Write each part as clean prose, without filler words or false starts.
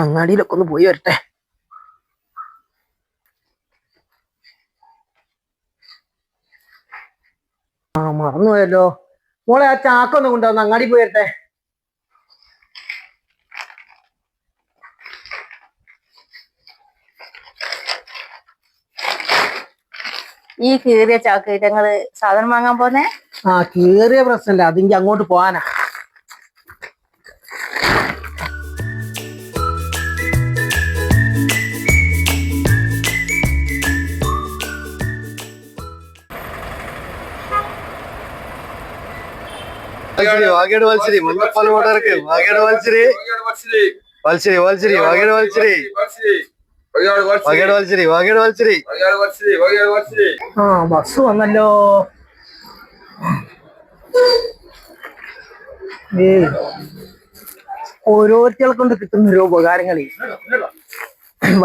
അങ്ങാടിയിലൊക്കെ ഒന്ന് പോയി വരട്ടെ. മറന്നുപോയല്ലോ. മോളെ ആ ചാക്കൊന്ന് കൊണ്ടുവന്ന് അങ്ങാടി പോയി വരട്ടെ. ഈ കീറിയ ചാക്ക് ഞങ്ങള് സാധനം വാങ്ങാൻ പോന്നെ? കീറിയ പ്രശ്നല്ല, അതിങ്ങി അങ്ങോട്ട് പോവാനാ. വാഗേട് മത്സരി മുല്ലപ്പാൽ മോട്ടർക്ക് വാഗേട് മത്സരി മത്സരി മത്സരി വാഗേട് മത്സരി വാഗേട് മത്സരി വാഗേട് മത്സരി. ബസ് വന്നല്ലോ. ഓരോരുത്തരെ കൊണ്ട് കിട്ടുന്ന ഓരോ ഉപകാരങ്ങളെ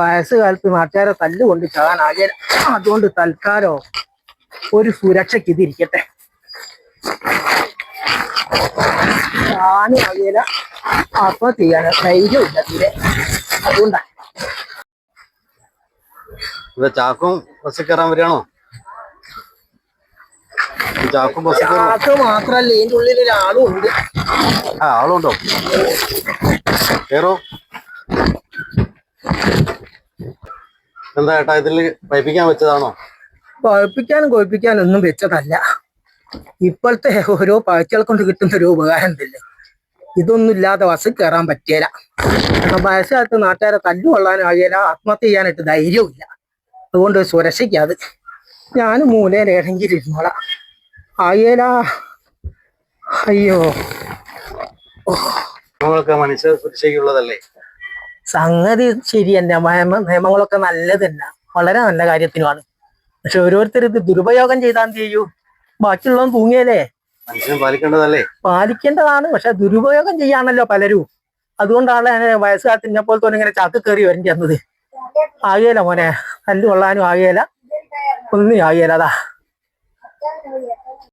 വയസ്സുകാലത്ത് നാട്ടുകാരെ തല്ലുകൊണ്ട് ചാകാനാകില്ല. അതുകൊണ്ട് തൽക്കാലോ ഒരു സുരക്ഷയ്ക്ക് ഇതിരിക്കട്ടെ. ഞാനും ആകില്ല, അപ്പൊ ചെയ്യാനോ ധൈര്യമില്ല തീരെ. അതുകൊണ്ടാ. ചാക്കും ബസ്സിൽ കയറാൻ വരികയാണോ? ചാക്കും ചാക്ക് മാത്രല്ല, ഇതിന്റെ ഉള്ളിൽ ഒരാളും ഉണ്ട്. ആളുണ്ടോ? കേറോ. എന്താ ഏട്ടാ, ഇതിൽ പൈപ്പിക്കാൻ വെച്ചതാണോ? പഴിപ്പിക്കാനും കൊഴിപ്പിക്കാനും ഒന്നും വെച്ചതല്ല. ഇപ്പോഴത്തെ ഓരോ പാഴ്ചകൾ കൊണ്ട് കിട്ടുന്ന ഒരു ഉപകാരം ഉണ്ടല്ലോ, ഇതൊന്നും ഇല്ലാതെ ബസ് കയറാൻ പറ്റിയല്ല. കാരണം വയസ്സാലത്ത് നാട്ടുകാരെ തല്ലുകൊള്ളാനാകില്ല, ആത്മഹത്യ ചെയ്യാനായിട്ട് ധൈര്യമില്ല. അതുകൊണ്ട് സുരക്ഷയ്ക്കത് ഞാൻ മൂലയിൽ ഏതെങ്കിലും ഇരുന്നോളാം. ആയേല. അയ്യോ, നമ്മളൊക്കെ മനുഷ്യ സുരക്ഷയ്ക്കുള്ളതല്ലേ? സംഗതി ശരി തന്നെ. നിയമങ്ങളൊക്കെ നല്ലത് തന്നെ, വളരെ നല്ല കാര്യത്തിനുമാണ്. പക്ഷെ ഓരോരുത്തർ ഇത് ദുരുപയോഗം ചെയ്താൽ എന്ത് ചെയ്യൂ? ബാക്കിയുള്ളവൻ തൂങ്ങിയല്ലേ. മനുഷ്യനെ പാലിക്കേണ്ടതല്ലേ? പാലിക്കേണ്ടതാണ്, പക്ഷെ ദുരുപയോഗം ചെയ്യാണല്ലോ പലരും. അതുകൊണ്ടാണ് വയസ്സുകാലത്തിനെ പോലെ തന്നെ ഇങ്ങനെ ചാക്ക് കയറി വരേണ്ടി വന്നത്. ആകേല മോനെ, തല്ല് കൊള്ളാനും ആകേല, ഒന്നും ആകേല. അതാ